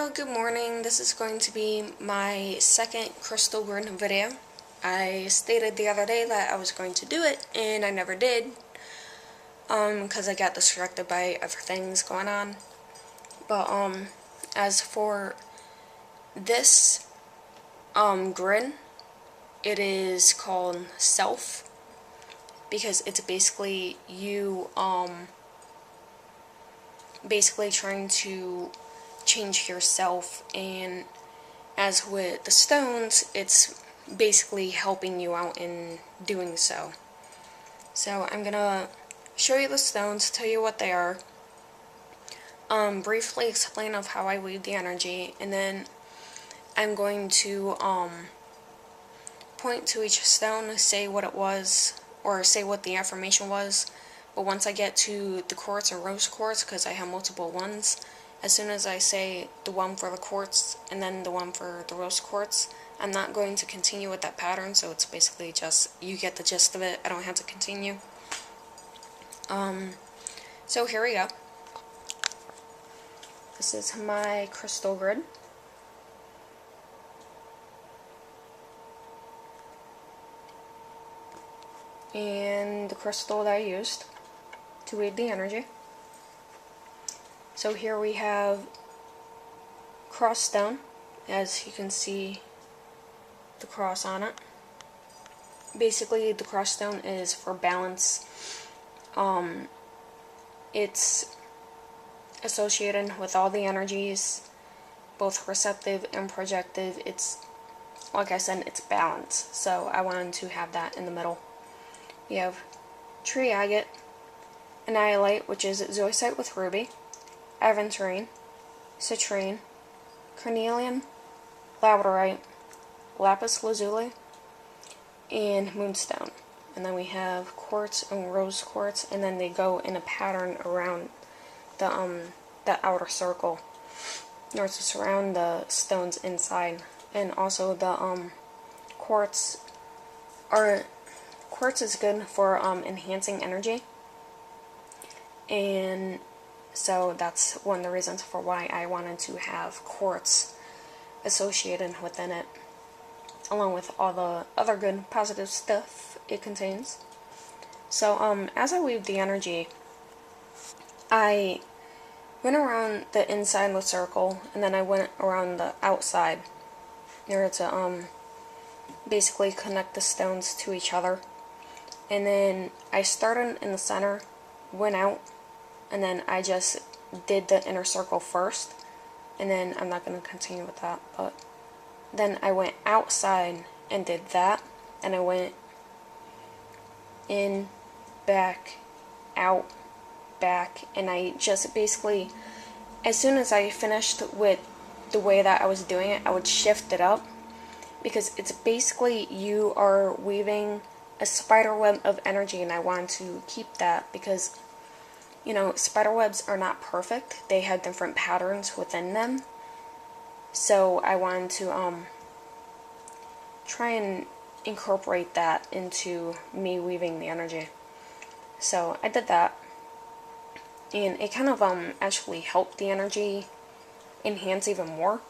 Hello, good morning. This is going to be my second crystal grid video. I stated the other day that I was going to do it, and I never did, because I got distracted by other things going on. But, as for this, grid, it is called Self, because it's basically you, basically trying to change yourself, and as with the stones, it's basically helping you out in doing so. So I'm gonna show you the stones, tell you what they are, briefly explain of how I weave the energy, and then I'm going to point to each stone, say what it was, or say what the affirmation was. But once I get to the quartz and rose quartz, because I have multiple ones, as soon as I say the one for the quartz and then the one for the rose quartz, I'm not going to continue with that pattern, so it's basically just, you get the gist of it, I don't have to continue. So here we go. This is my crystal grid. And the crystal that I used to weave the energy. So here we have cross stone, as you can see the cross on it. Basically the cross stone is for balance. It's associated with all the energies, both receptive and projective. It's, like I said, it's balance, so I wanted to have that in the middle. We have tree agate, annihilate, which is zoisite with ruby, aventurine, citrine, carnelian, labradorite, lapis lazuli, and moonstone. And then we have quartz and rose quartz, and then they go in a pattern around the outer circle in order to surround the stones inside. And also the quartz is good for enhancing energy, and so that's one of the reasons for why I wanted to have quartz associated within it, along with all the other good positive stuff it contains. So as I weaved the energy, I went around the inside of the circle, and then I went around the outside in order to basically connect the stones to each other. And then I started in the center, went out, and then I just did the inner circle first, and then I'm not going to continue with that, but then I went outside and did that, and I went in, back, out, back, and I just basically, as soon as I finished with the way that I was doing it, I would shift it up, because it's basically you are weaving a spider web of energy, and I want to keep that because, you know, spider webs are not perfect. They have different patterns within them. So I wanted to try and incorporate that into me weaving the energy. So I did that, and it kind of actually helped the energy enhance even more.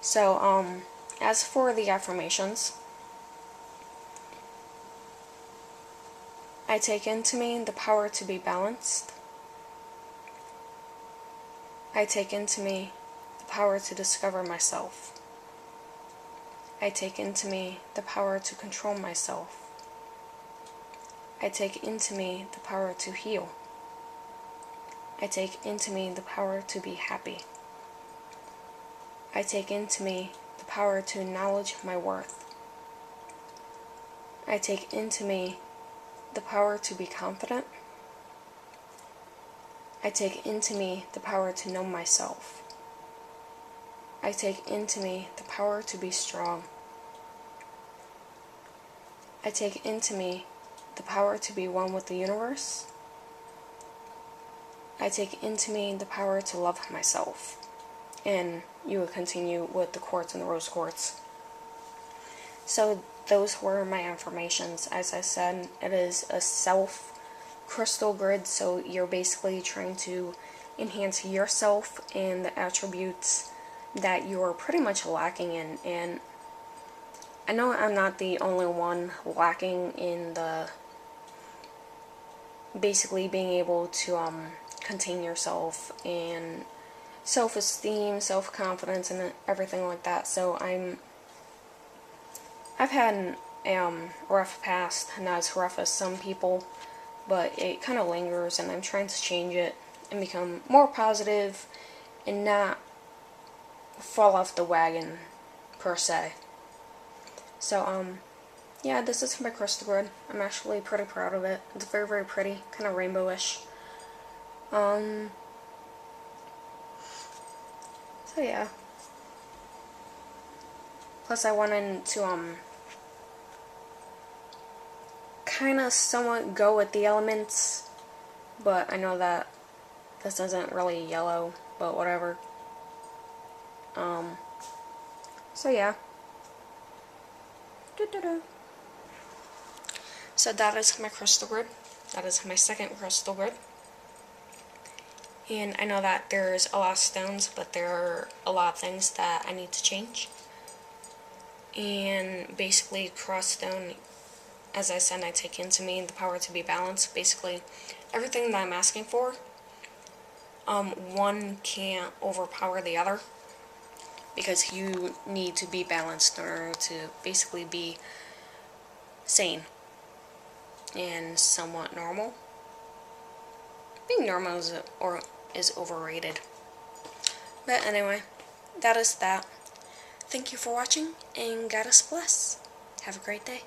So as for the affirmations, I take into me the power to be balanced. I take into me the power to discover myself. I take into me the power to control myself. I take into me the power to heal. I take into me the power to be happy. I take into me the power to acknowledge my worth. I take into me the power to be confident. I take into me the power to know myself. I take into me the power to be strong. I take into me the power to be one with the universe. I take into me the power to love myself. And you will continue with the quartz and the rose quartz. So those were my affirmations. As I said, it is a self crystal grid, so you're basically trying to enhance yourself and the attributes that you're pretty much lacking in. And I know I'm not the only one lacking in the basically being able to contain yourself and self-esteem, self-confidence, and everything like that. So I've had a rough past, not as rough as some people, but it kind of lingers, and I'm trying to change it and become more positive and not fall off the wagon per se. So yeah, this is my crystal grid. I'm actually pretty proud of it. It's very, very pretty, kind of rainbowish. So yeah. Plus I wanted to kind of somewhat go with the elements, but I know that this isn't really yellow, but whatever. So yeah. So that is my crystal grid. That is my second crystal grid. And I know that there's a lot of stones, but there are a lot of things that I need to change. And basically, cross stone, as I said, I take into me the power to be balanced. Basically, everything that I'm asking for, one can't overpower the other, because you need to be balanced in order to basically be sane and somewhat normal. Being normal is overrated. But anyway, that is that. Thank you for watching, and God bless. Have a great day.